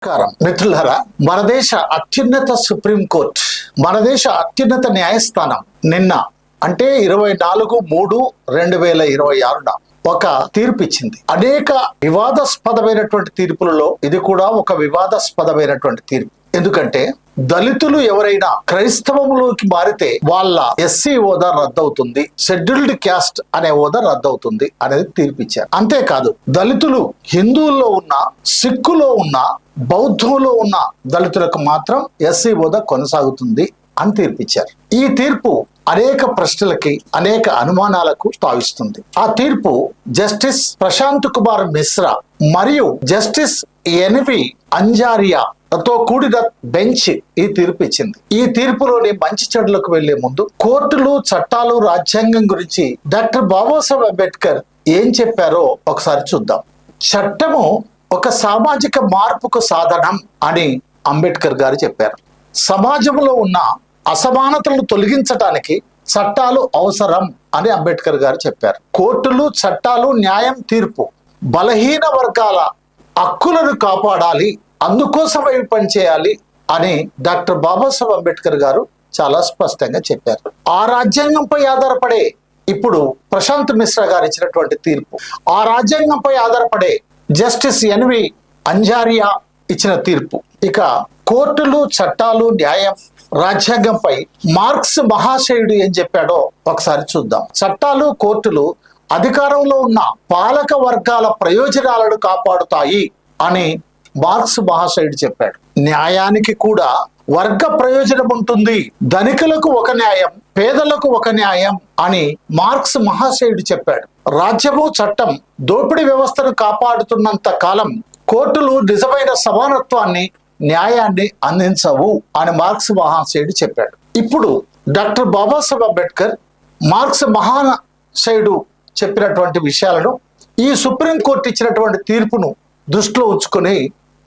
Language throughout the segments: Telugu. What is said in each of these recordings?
నమస్కారం మిత్రులారా, మన దేశ అత్యున్నత సుప్రీంకోర్టు, మన దేశ అత్యున్నత న్యాయస్థానం నిన్న అంటే 24/3/2026 ఒక తీర్పు ఇచ్చింది. అనేక వివాదాస్పదమైనటువంటి తీర్పులలో ఇది కూడా ఒక వివాదాస్పదమైనటువంటి తీర్పు. ఎందుకంటే దళితులు ఎవరైనా క్రైస్తవంలోకి మారితే వాళ్ళ ఎస్సీ హోదా రద్దవుతుంది, షెడ్యూల్డ్ క్యాస్ట్ అనే హోదా రద్దవుతుంది అనేది తీర్పిచ్చారు. అంతేకాదు దళితులు హిందువుల్లో ఉన్న, సిక్కులో ఉన్న, బౌద్ధంలో ఉన్న దళితులకు మాత్రం ఎస్సీ హోదా కొనసాగుతుంది అని తీర్పిచ్చారు. ఈ తీర్పు అనేక ప్రశ్నలకి, అనేక అనుమానాలకు తావిస్తుంది. ఆ తీర్పు జస్టిస్ ప్రశాంత్ కుమార్ మిశ్రా మరియు జస్టిస్ ఎన్వి అంజారియా తో కూడిన బెంచ్ ఈ తీర్పు ఇచ్చింది. ఈ తీర్పులోని మంచి చెడులకు వెళ్లే ముందు కోర్టులు, చట్టాలు, రాజ్యాంగం గురించి డాక్టర్ బాబాసాహెబ్ అంబేద్కర్ ఏం చెప్పారో ఒకసారి చూద్దాం. చట్టము ఒక సామాజిక మార్పుకు సాధనం అని అంబేద్కర్ గారు చెప్పారు. సమాజంలో ఉన్న అసమానతలను తొలగించడానికి చట్టాలు అవసరం అని అంబేద్కర్ గారు చెప్పారు. కోర్టులు, చట్టాలు, న్యాయం, తీర్పు బలహీన వర్గాల హక్కులను కాపాడాలి, అందుకోసమై పనిచేయాలి అని డాక్టర్ బాబాసాహెబ్ అంబేద్కర్ గారు చాలా స్పష్టంగా చెప్పారు. ఆ రాజ్యాంగంపై ఆధారపడే ఇప్పుడు ప్రశాంత్ మిశ్రా గారు ఇచ్చినటువంటి తీర్పు, ఆ రాజ్యాంగంపై ఆధారపడే జస్టిస్ ఎన్వి అంజారియా ఇచ్చిన తీర్పు. ఇక కోర్టులు, చట్టాలు, న్యాయం, రాజ్యాంగంపై మార్క్స్ మహాశయుడు ఏం చెప్పాడో ఒకసారి చూద్దాం. చట్టాలు, కోర్టులు అధికారంలో ఉన్న పాలక వర్గాల ప్రయోజనాలను కాపాడుతాయి అని మార్క్స్ మహాశయుడు చెప్పాడు. న్యాయానికి కూడా వర్గ ప్రయోజనం ఉంటుంది, ధనికులకు ఒక న్యాయం, పేదలకు ఒక న్యాయం అని మార్క్స్ మహాశయుడు చెప్పాడు. రాజ్యము, చట్టం దోపిడీ వ్యవస్థను కాపాడుతున్నంత కాలం కోర్టులు నిజమైన సమానత్వాన్ని, న్యాయాన్ని అందించవు అని మార్క్స్ మహాశయుడు చెప్పాడు. ఇప్పుడు డాక్టర్ బాబాసాహెబ్ అంబేద్కర్ మార్క్స్ మహాశయుడు చెప్పినటువంటి విషయాలను ఈ సుప్రీంకోర్టు ఇచ్చినటువంటి తీర్పును దృష్టిలో ఉంచుకొని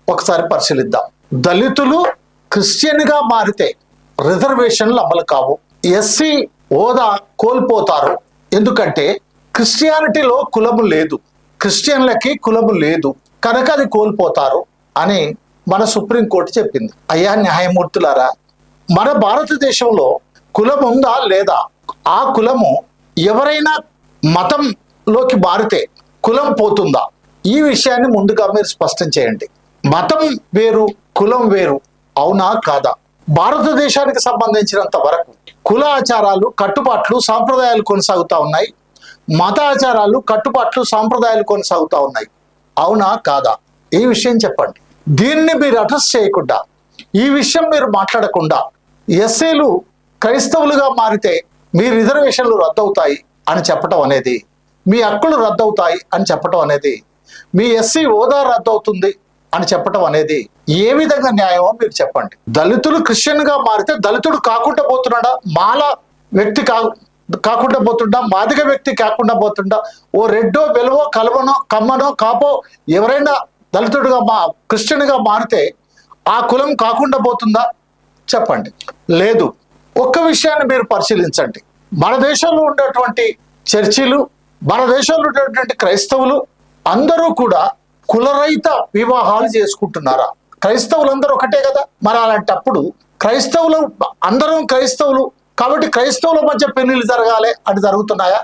ఒకసారి పరిశీలిద్దాం. దళితులు క్రిస్టియన్గా మారితే రిజర్వేషన్లు అమలు కావు, ఎస్సీ హోదా కోల్పోతారు. ఎందుకంటే క్రిస్టియానిటీలో కులము లేదు, క్రిస్టియన్లకి కులము లేదు కనుక అది కోల్పోతారు అని మన సుప్రీంకోర్టు చెప్పింది. అయ్యా న్యాయమూర్తులారా, మన భారతదేశంలో కులం ఉందా లేదా? ఆ కులము ఎవరైనా మతంలోకి మారితే కులం పోతుందా? ఈ విషయాన్ని ముందుగా మీరు స్పష్టం చేయండి. మతం వేరు, కులం వేరు, అవునా కాదా? భారతదేశానికి సంబంధించినంత వరకు కుల ఆచారాలు, కట్టుబాట్లు, సాంప్రదాయాలు కొనసాగుతూ ఉన్నాయి. మత ఆచారాలు, కట్టుబాట్లు, సాంప్రదాయాలు కొనసాగుతూ ఉన్నాయి. అవునా కాదా? ఈ విషయం చెప్పండి. దీన్ని మీరు అడ్రస్ చేయకుండా, ఈ విషయం మీరు మాట్లాడకుండా, ఎస్సీలు క్రైస్తవులుగా మారితే మీ రిజర్వేషన్లు రద్దవుతాయి అని చెప్పటం అనేది, మీ హక్కులు రద్దవుతాయి అని చెప్పటం అనేది, మీ ఎస్సీ హోదా రద్దవుతుంది అని చెప్పటం అనేది ఏ విధంగా న్యాయమో మీరు చెప్పండి. దళితులు క్రిస్టియన్గా మారితే దళితుడు కాకుండా పోతున్నాడా? మాల వ్యక్తి కాకుండా పోతుండా? మాదిగ వ్యక్తి కాకుండా పోతుండా? ఓ రెడ్డో, వెలువో, కలవనో, కమ్మనో, కాపో ఎవరైనా దళితుడుగా క్రిస్టియన్గా మారితే ఆ కులం కాకుండా పోతుందా? చెప్పండి. లేదు. ఒక్క విషయాన్ని మీరు పరిశీలించండి. మన దేశంలో ఉండేటువంటి చర్చిలు, మన దేశంలో ఉండేటువంటి క్రైస్తవులు అందరూ కూడా కులరహిత వివాహాలు చేసుకుంటున్నారా? క్రైస్తవులందరూ ఒకటే కదా. మరి అలాంటప్పుడు క్రైస్తవులు అందరం క్రైస్తవులు కాబట్టి క్రైస్తవుల మధ్య పెళ్లిళ్ళు జరగాలి అని జరుగుతున్నాయా?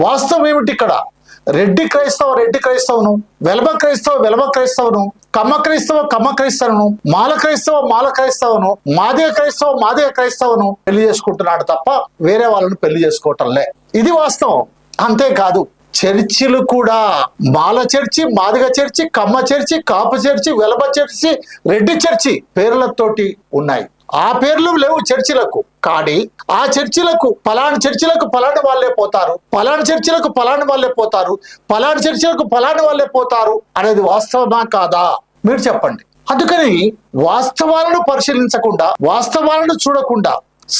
వాస్తవం ఏమిటి ఇక్కడ? రెడ్డి క్రైస్తవును, వెలమ క్రైస్తవును, కమ్మ క్రైస్తవును, మాల క్రైస్తవును, మాదిగ క్రైస్తవును పెళ్లి చేసుకుంటున్నాడు తప్ప వేరే వాళ్ళను పెళ్లి చేసుకోవటంలే. ఇది వాస్తవం. అంతేకాదు చర్చిలు కూడా Mala church, Madiga church, Kamma church, Kapu church, Velama church, Reddy church పేర్లతోటి ఉన్నాయి. ఆ పేర్లు లేవు చర్చిలకు. కానీ ఆ చర్చిలకు పలాని చర్చిలకు పలాని వాళ్ళే పోతారు, పలాని చర్చిలకు పలాని వాళ్ళే పోతారు, పలాని చర్చిలకు పలాని వాళ్ళే పోతారు అనేది వాస్తవమా కాదా? మీరు చెప్పండి. అందుకని వాస్తవాలను పరిశీలించకుండా, వాస్తవాలను చూడకుండా,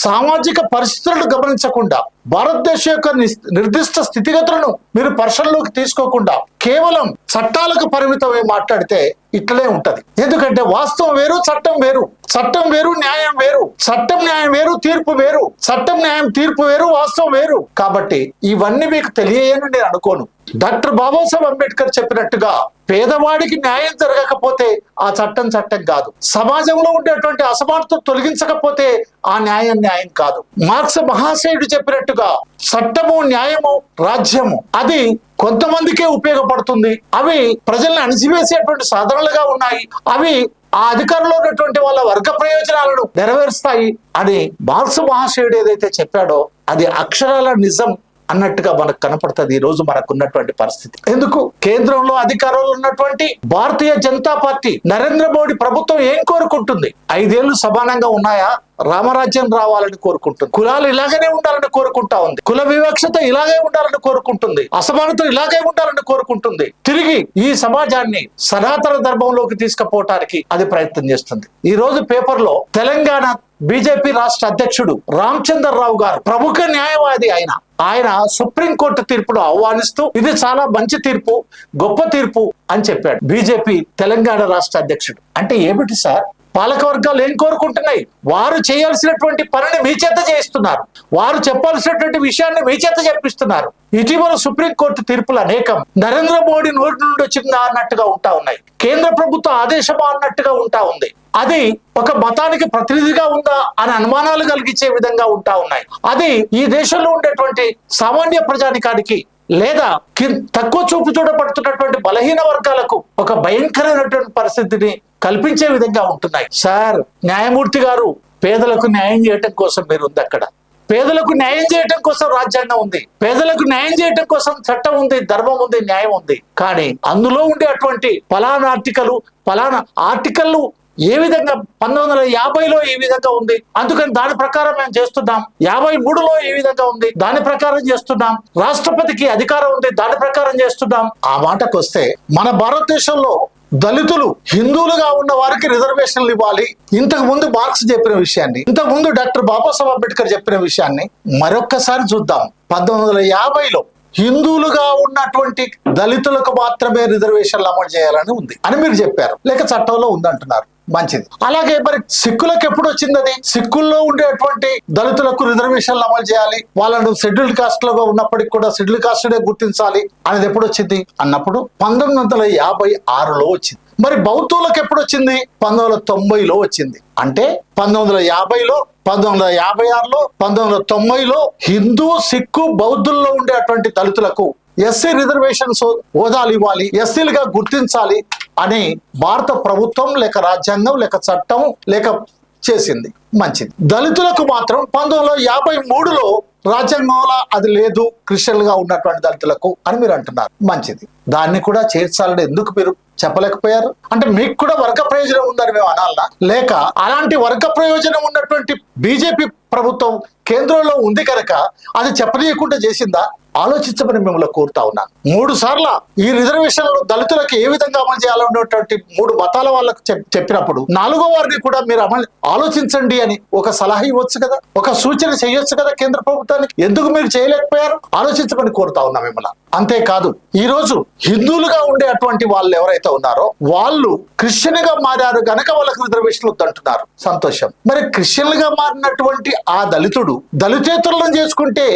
సామాజిక పరిస్థితులను గమనించకుండా, భారతదేశం యొక్క నిర్దిష్ట స్థితిగతులను మీరు పరిశీలనలోకి తీసుకోకుండా కేవలం చట్టాలకు పరిమితమై మాట్లాడితే ఇట్లనే ఉంటది. ఎందుకంటే వాస్తవం వేరు, చట్టం వేరు, చట్టం వేరు, న్యాయం వేరు, చట్టం న్యాయం వేరు, తీర్పు వేరు, చట్టం న్యాయం తీర్పు వేరు, వాస్తవం వేరు. కాబట్టి ఇవన్నీ మీకు తెలియని నేను అనుకోను. డాక్టర్ బాబాసాహెబ్ అంబేద్కర్ చెప్పినట్టుగా పేదవాడికి న్యాయం జరగకపోతే ఆ చట్టం చట్టం కాదు. సమాజంలో ఉండేటువంటి అసమానతను తొలగించకపోతే ఆ న్యాయం కాదు. మార్క్స్ మహాశయుడు చెప్పినట్టుగా చట్టము, న్యాయము, రాజ్యము అది కొంతమందికే ఉపయోగపడుతుంది. అవి ప్రజల్ని అణిచివేసేటువంటి సాధనలుగా ఉన్నాయి. అవి ఆ అధికారంలో ఉన్నటువంటి వాళ్ళ వర్గ ప్రయోజనాలను నెరవేరుస్తాయి అని మార్క్స్ మహాశయుడు ఏదైతే చెప్పాడో అది అక్షరాల నిజం అన్నట్టుగా మనకు కనపడుతుంది ఈ రోజు మనకున్నటువంటి పరిస్థితి. ఎందుకు? కేంద్రంలో అధికారంలో ఉన్నటువంటి భారతీయ జనతా పార్టీ, నరేంద్ర మోడీ ప్రభుత్వం ఏం కోరుకుంటుంది? 5 ఏళ్లు సమానంగా ఉన్నాయా? రామరాజ్యం రావాలని కోరుకుంటుంది. కులాలు ఇలాగనే ఉండాలని కోరుకుంటా ఉంది. కుల వివక్షత ఇలాగే ఉండాలని కోరుకుంటుంది. అసమానత ఇలాగే ఉండాలని కోరుకుంటుంది. తిరిగి ఈ సమాజాన్ని సనాతన ధర్మంలోకి తీసుకుపోవటానికి అది ప్రయత్నం చేస్తుంది. ఈ రోజు పేపర్లో తెలంగాణ బీజేపీ రాష్ట్ర అధ్యక్షుడు రామచంద్రరావు గారు, ప్రముఖ న్యాయవాది ఆయన సుప్రీంకోర్టు తీర్పును ఆహ్వానిస్తూ ఇది చాలా మంచి తీర్పు, గొప్ప తీర్పు అని చెప్పాడు. బీజేపీ తెలంగాణ రాష్ట్ర అధ్యక్షుడు. అంటే ఏమిటి సార్? పాలక వర్గాలు ఏం కోరుకుంటున్నాయి? వారు చేయాల్సినటువంటి పనిని మీ చేత చేయిస్తున్నారు. వారు చెప్పాల్సినటువంటి విషయాన్ని మీ చేత చెప్పిస్తున్నారు. ఇటీవల సుప్రీంకోర్టు తీర్పులు అనేకం నరేంద్ర మోడీ నోటి నుండి వచ్చిందా అన్నట్టుగా ఉంటా ఉన్నాయి. కేంద్ర ప్రభుత్వ ఆదేశమా అన్నట్టుగా ఉంటా ఉంది. అది ఒక మతానికి ప్రతినిధిగా ఉందా అని అనుమానాలు కలిగించే విధంగా ఉంటా ఉన్నాయి. అది ఈ దేశంలో ఉండేటువంటి సామాన్య ప్రజానికానికి లేదా తక్కువ చూపు చూడబడుతున్నటువంటి బలహీన వర్గాలకు ఒక భయంకరమైనటువంటి పరిస్థితిని కల్పించే విధంగా ఉంటున్నాయి. సార్, న్యాయమూర్తి గారు, పేదలకు న్యాయం చేయటం కోసం మీరు ఉంది. అక్కడ పేదలకు న్యాయం చేయటం కోసం రాజ్యాంగం ఉంది, పేదలకు న్యాయం చేయటం కోసం చట్టం ఉంది, ధర్మం ఉంది, న్యాయం ఉంది. కానీ అందులో ఉండే అటువంటి ఫలానా ఆర్టికల్ ఏ విధంగా 1950లో ఏ విధంగా ఉంది, అందుకని దాని ప్రకారం మేము చేస్తున్నాం. 53లో ఏ విధంగా ఉంది, దాని ప్రకారం చేస్తున్నాం. రాష్ట్రపతికి అధికారం ఉంది, దాని ప్రకారం చేస్తున్నాం. ఆ మాటకు వస్తే మన భారతదేశంలో దళితులు హిందువులుగా ఉన్న వారికి రిజర్వేషన్లు ఇవ్వాలి. ఇంతకు ముందు మార్క్స్ చెప్పిన విషయాన్ని, ఇంతకు ముందు డాక్టర్ బాబాసాహెబ్ అంబేద్కర్ చెప్పిన విషయాన్ని మరొక్కసారి చూద్దాం. 1950లో హిందువులుగా ఉన్నటువంటి దళితులకు మాత్రమే రిజర్వేషన్లు అమలు చేయాలని ఉంది అని మీరు చెప్పారు, లేక చట్టంలో ఉందంటున్నారు. మంచిది. అలాగే మరి సిక్కులకు ఎప్పుడు వచ్చింది? అది సిక్కుల్లో ఉండేటువంటి దళితులకు రిజర్వేషన్లు అమలు చేయాలి, వాళ్ళను షెడ్యూల్డ్ కాస్ట్ లో ఉన్నప్పటికీ కూడా షెడ్యూల్డ్ కాస్ట్ గుర్తించాలి అనేది ఎప్పుడు వచ్చింది అన్నప్పుడు 1956లో వచ్చింది. మరి బౌద్ధులకు ఎప్పుడు వచ్చింది? 1990లో వచ్చింది. అంటే 1950లో, 1956లో, 1990లో హిందూ, సిక్కు, బౌద్ధుల్లో ఉండేటువంటి దళితులకు ఎస్సీ రిజర్వేషన్స్ హోదాలు ఇవ్వాలి, ఎస్సీలుగా గుర్తించాలి అని భారత ప్రభుత్వం లేక రాజ్యాంగం లేక చట్టం లేక చేసింది. మంచిది. దళితులకు మాత్రం 1953లో రాజ్యాంగంలో అది లేదు, క్రిస్టియన్లుగా ఉన్నటువంటి దళితులకు అని మీరు అంటున్నారు. మంచిది. దాన్ని కూడా చేర్చాలని ఎందుకు మీరు చెప్పలేకపోయారు? అంటే మీకు కూడా వర్గ ప్రయోజనం ఉందని మేము అనాలనా? లేక అలాంటి వర్గ ప్రయోజనం ఉన్నటువంటి బీజేపీ ప్రభుత్వం కేంద్రంలో ఉంది కనుక అది చెప్పనీయకుండా చేసిందా? ఆలోచించమని మిమ్మల్ని కోరుతా ఉన్నాను. 3 సార్లు ఈ రిజర్వేషన్లు దళితులకు ఏ విధంగా అమలు చేయాలన్నటువంటి 3 మతాల వాళ్ళకు చెప్పినప్పుడు 4వ వారిని కూడా మీరు ఆలోచించండి అని ఒక సలహా ఇవ్వచ్చు కదా, ఒక సూచన చేయొచ్చు కదా కేంద్ర ప్రభుత్వానికి. ఎందుకు మీరు చేయలేకపోయారు? ఆలోచించమని కోరుతా ఉన్నా మిమ్మల్ని. అంతేకాదు, ఈ రోజు హిందువులుగా ఉండే అటువంటి వాళ్ళు ఎవరైతే ఉన్నారో వాళ్ళు క్రిస్టియన్ గా మారారు గనక వాళ్ళకి రిజర్వేషన్లు వద్దంటున్నారు. సంతోషం. మరి క్రిస్టియన్ గా మారినటువంటి ఆ దళితుడు దళితేతరులను చేసుకుంటే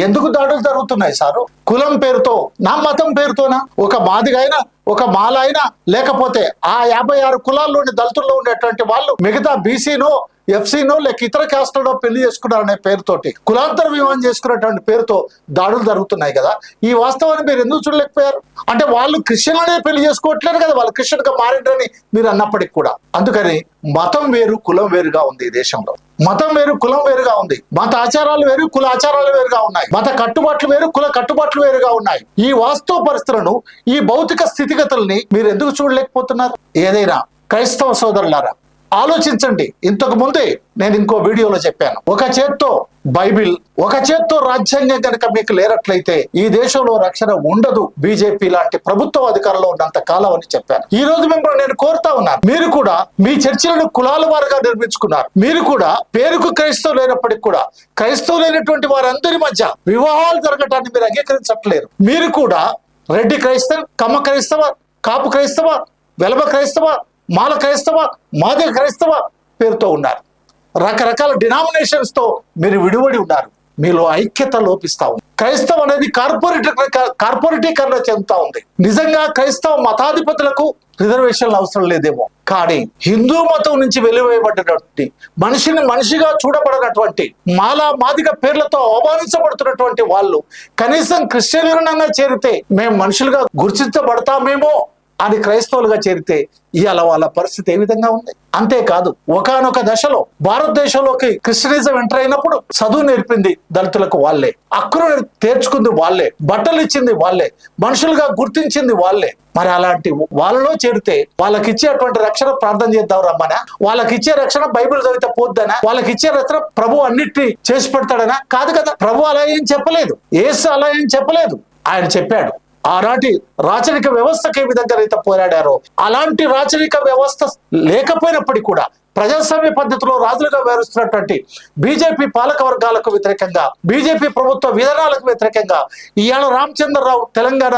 ఎందుకు దాడులు జరుగుతున్నాయి సారు? కులం పేరుతో, నా మతం పేరుతోనా? ఒక మాదిగైనా, ఒక మాల అయినా, లేకపోతే ఆ 56 కులాల్లోని దళితుల్లో ఉండేటువంటి వాళ్ళు మిగతా బీసీనో, ఎఫ్సీనో లేక ఇతర క్యాస్ట్లలో పెళ్లి చేసుకున్నారనే పేరుతోటి, కులాంతర వివాహం చేసుకున్నటువంటి పేరుతో దాడులు జరుగుతున్నాయి కదా. ఈ వాస్తవాన్ని మీరు ఎందుకు చూడలేకపోయారు? అంటే వాళ్ళు క్రిస్టియన్ అనే పెళ్లి చేసుకోవట్లేదు కదా, వాళ్ళు క్రిస్టియన్ గా మారిండ్రని మీరు అన్నప్పటికి కూడా. అందుకని మతం వేరు, కులం వేరుగా ఉంది ఈ దేశంలో. మతం వేరు, కులం వేరుగా ఉంది. మత ఆచారాలు వేరు, కుల ఆచారాలు వేరుగా ఉన్నాయి. మత కట్టుబాట్లు వేరు, కుల కట్టుబాట్లు వేరుగా ఉన్నాయి. ఈ వాస్తవ పరిస్థితులను, ఈ భౌతిక స్థితిగతుల్ని మీరు ఎందుకు చూడలేకపోతున్నారు? ఏదైనా క్రైస్తవ సోదరులారా ఆలోచించండి. ఇంతకు ముందే నేను ఇంకో వీడియోలో చెప్పాను, ఒక చేత్తో బైబిల్, ఒక చేత్తో రాజ్యాంగం కనుక మీకు లేనట్లయితే ఈ దేశంలో రక్షణ ఉండదు బీజేపీ లాంటి ప్రభుత్వ అధికారంలో ఉన్నంత కాలం అని చెప్పాను. ఈ రోజు మిమ్మల్ని నేను కోరుతా ఉన్నాను, మీరు కూడా మీ చర్చిలను కులాల వారుగా నిర్మించుకున్నారు. మీరు కూడా పేరుకు క్రైస్తవులు లేనప్పటికీ కూడా క్రైస్తవులు లేనటువంటి వారందరి మధ్య వివాహాలు జరగటాన్ని మీరు అంగీకరించట్లేరు. మీరు కూడా రెడ్డి క్రైస్తవ, కమ్మ క్రైస్తవ, కాపు క్రైస్తవ, వెలమ క్రైస్తవ, మాల క్రైస్తవ, మాదిగ క్రైస్తవ పేరుతో ఉన్నారు. రకరకాల డినామినేషన్స్ తో మీరు విడివడి ఉన్నారు. మీలో ఐక్యత లోపిస్తా ఉంది. క్రైస్తవం అనేది కార్పొరేటీకరణ చెందుతా ఉంది. నిజంగా క్రైస్తవ మతాధిపతులకు రిజర్వేషన్లు అవసరం లేదేమో, కానీ హిందూ మతం నుంచి వెలువబడినటువంటి మనిషిగా చూడబడినటువంటి మాదిగ పేర్లతో అవమానించబడుతున్నటువంటి వాళ్ళు కనీసం క్రిస్టియన్లనన్నా చేరితే మేము మనుషులుగా గుర్తించబడతామేమో అని క్రైస్తవులుగా చేరితే ఇవాళ వాళ్ళ పరిస్థితి ఏ విధంగా ఉంది. అంతేకాదు ఒకానొక దశలో భారతదేశంలోకి క్రిస్టియనిజం ఎంటర్ అయినప్పుడు చదువు నేర్పింది దళితులకు వాళ్ళే, హక్కును తీర్చుకుంది వాళ్ళే, బట్టలు ఇచ్చింది వాళ్ళే, మనుషులుగా గుర్తించింది వాళ్ళే. మరి అలాంటి వాళ్ళలో చేరితే వాళ్ళకి ఇచ్చేటువంటి రక్షణ ప్రార్థన చేద్దాం రమ్మనా, వాళ్ళకి ఇచ్చే రక్షణ బైబిల్ చదివితే పోద్దనా, వాళ్ళకి ఇచ్చే రక్షణ ప్రభు అన్నిటినీ చేసి పెడతాడనా? కాదు కదా. ప్రభు అలా ఏం చెప్పలేదు, యేసు అలా ఏం చెప్పలేదు. ఆయన చెప్పాడు ఆనాటి రాచరిక వ్యవస్థకి ఏ విధంగా అయితే పోరాడారో అలాంటి రాచరిక వ్యవస్థ లేకపోయినప్పటికీ కూడా ప్రజాస్వామ్య పద్ధతిలో రాజులుగా వ్యవహరిస్తున్నటువంటి బీజేపీ పాలక వర్గాలకు వ్యతిరేకంగా, బీజేపీ ప్రభుత్వ విధానాలకు వ్యతిరేకంగా ఇవాళ రామచంద్రరావు తెలంగాణ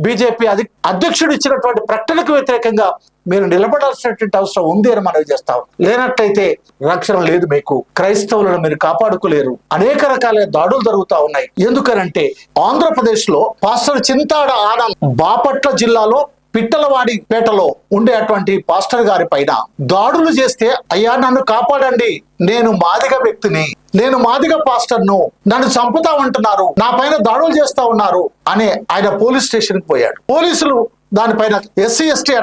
బీజేపీ అధ్యక్షుడు ఇచ్చినటువంటి ప్రకటనకు వ్యతిరేకంగా మీరు నిలబడాల్సినటువంటి అవసరం ఉంది అని మనవి చేస్తాం. లేనట్లయితే రక్షణ లేదు, మీకు క్రైస్తవులను మీరు కాపాడుకోలేరు. అనేక రకాల దాడులు జరుగుతూ ఉన్నాయి. ఎందుకనంటే ఆంధ్రప్రదేశ్ లో పాస్టర్ చింతాడ ఆనంద్ బాపట్ల జిల్లాలో పిట్టలవాడిపేటలో ఉండేటువంటి పాస్టర్ గారి పైన దాడులు చేస్తే, అయ్యా నన్ను కాపాడండి, నేను మాదిగ వ్యక్తిని, నేను మాదిగ పాస్టర్ను, నన్ను చంపుతామంటున్నారు, నా పైన దాడులు చేస్తా ఉన్నారు అని ఆయన పోలీస్ స్టేషన్ కి పోయాడు. పోలీసులు దానిపైన ఎస్సీ ఎస్టీ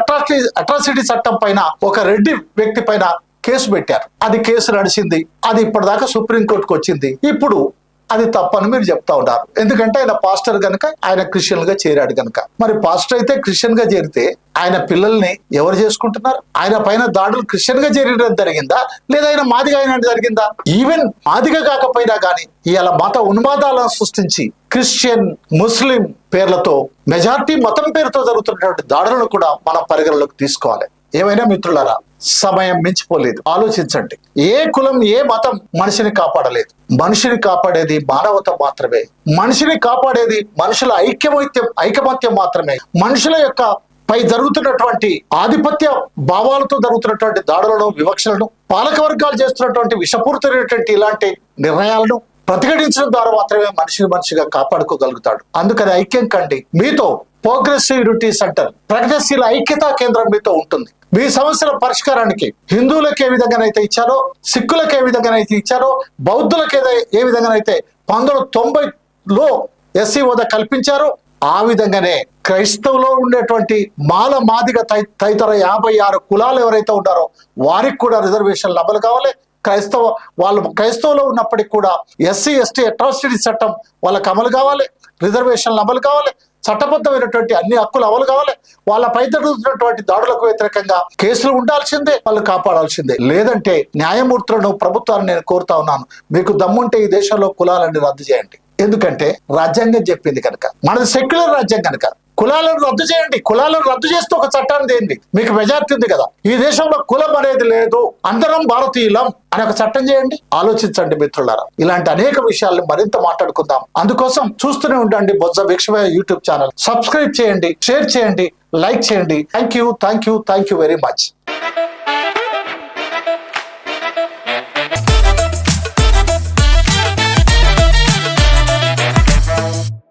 అట్రాసిటీ చట్టం పైన ఒక రెడ్డి వ్యక్తి పైన కేసు పెట్టారు. అది కేసు నడిచింది, అది ఇప్పటిదాకా సుప్రీంకోర్టుకు వచ్చింది. ఇప్పుడు అది తప్పని మీరు చెప్తా ఉన్నారు. ఎందుకంటే ఆయన పాస్టర్ గనక, ఆయన క్రిస్టియన్ గా చేరాడు గనక. మరి పాస్టర్ అయితే క్రిస్టియన్ గా చేరితే ఆయన పిల్లల్ని ఎవరు చేసుకుంటున్నారు? ఆయన పైన దాడులు క్రిస్టియన్ గా చేరడం జరిగిందా, లేదా ఆయన మాదిగా అయినా జరిగిందా? ఈవెన్ మాదిగా కాకపోయినా కానీ ఇవాళ మత ఉన్మాదాలను సృష్టించి క్రిస్టియన్ ముస్లిం పేర్లతో మెజారిటీ మతం పేరుతో జరుగుతున్నటువంటి దాడులను కూడా మనం పరిగణలోకి తీసుకోవాలి. ఏమైనా మిత్రులారా, సమయం మించిపోలేదు. ఆలోచించండి. ఏ కులం ఏ మతం మనిషిని కాపాడలేదు. మనిషిని కాపాడేది మానవత మాత్రమే. మనిషిని కాపాడేది మనుషుల ఐకమత్యం మాత్రమే. మనుషుల యొక్క పై జరుగుతున్నటువంటి ఆధిపత్య భావాలతో జరుగుతున్నటువంటి దాడులను, వివక్షలను, పాలక వర్గాలు చేస్తున్నటువంటి విషపూరితమైనటువంటి ఇలాంటి నిర్ణయాలను ప్రతిఘటించడం ద్వారా మాత్రమే మనిషిగా కాపాడుకోగలుగుతాడు. అందుకని ఐక్యం కండి. మీతో ప్రోగ్రెసివ్ యూనిటీ సెంటర్, ప్రగతిశీల ఐక్యతా కేంద్రం మీతో ఉంటుంది. మీ సమస్యల పరిష్కారానికి హిందువులకు ఏ విధంగానైతే ఇచ్చారో, సిక్కులకు ఏ విధంగానైతే ఇచ్చారో, బౌద్ధులకు ఏ విధంగానైతే 1990లో ఎస్సీ హోదా కల్పించారో, ఆ విధంగానే క్రైస్తవులో ఉండేటువంటి మాదిగ తదితర 56 కులాలు ఎవరైతే ఉన్నారో వారికి కూడా రిజర్వేషన్లు అమలు కావాలి. క్రైస్తవులో ఉన్నప్పటికీ కూడా ఎస్సీ ఎస్టీ అట్రాసిటీ చట్టం వాళ్ళకి అమలు కావాలి, రిజర్వేషన్లు అమలు కావాలి, చట్టబద్ధమైనటువంటి అన్ని హక్కులు అమలు కావాలి. వాళ్ళపై జరుగుతున్నటువంటి దాడులకు వ్యతిరేకంగా కేసులు ఉండాల్సిందే, వాళ్ళు కాపాడాల్సిందే. లేదంటే న్యాయమూర్తులను, ప్రభుత్వాన్ని నేను కోరుతా ఉన్నాను, మీకు దమ్ముంటే ఈ దేశంలో కులాలన్నీ రద్దు చేయండి. ఎందుకంటే రాజ్యాంగం చెప్పింది కనుక, మనది సెక్యులర్ రాజ్యం కనుక. కులాలను రద్దు చేయండి. కులాలను రద్దు చేస్తూ ఒక చట్టాన్ని తేండి. మీకు మెజార్టీ ఉంది కదా, ఈ దేశంలో కులం అనేది లేదు, అందరం భారతీయులం అని ఒక చట్టం చేయండి. ఆలోచించండి మిత్రులారా. ఇలాంటి అనేక విషయాలను మరింత మాట్లాడుకుందాం. అందుకోసం చూస్తూనే ఉండండి బొజ్జ భిక్షమయ్య యూట్యూబ్ ఛానల్. సబ్స్క్రైబ్ చేయండి, షేర్ చేయండి, లైక్ చేయండి. Thank you very much.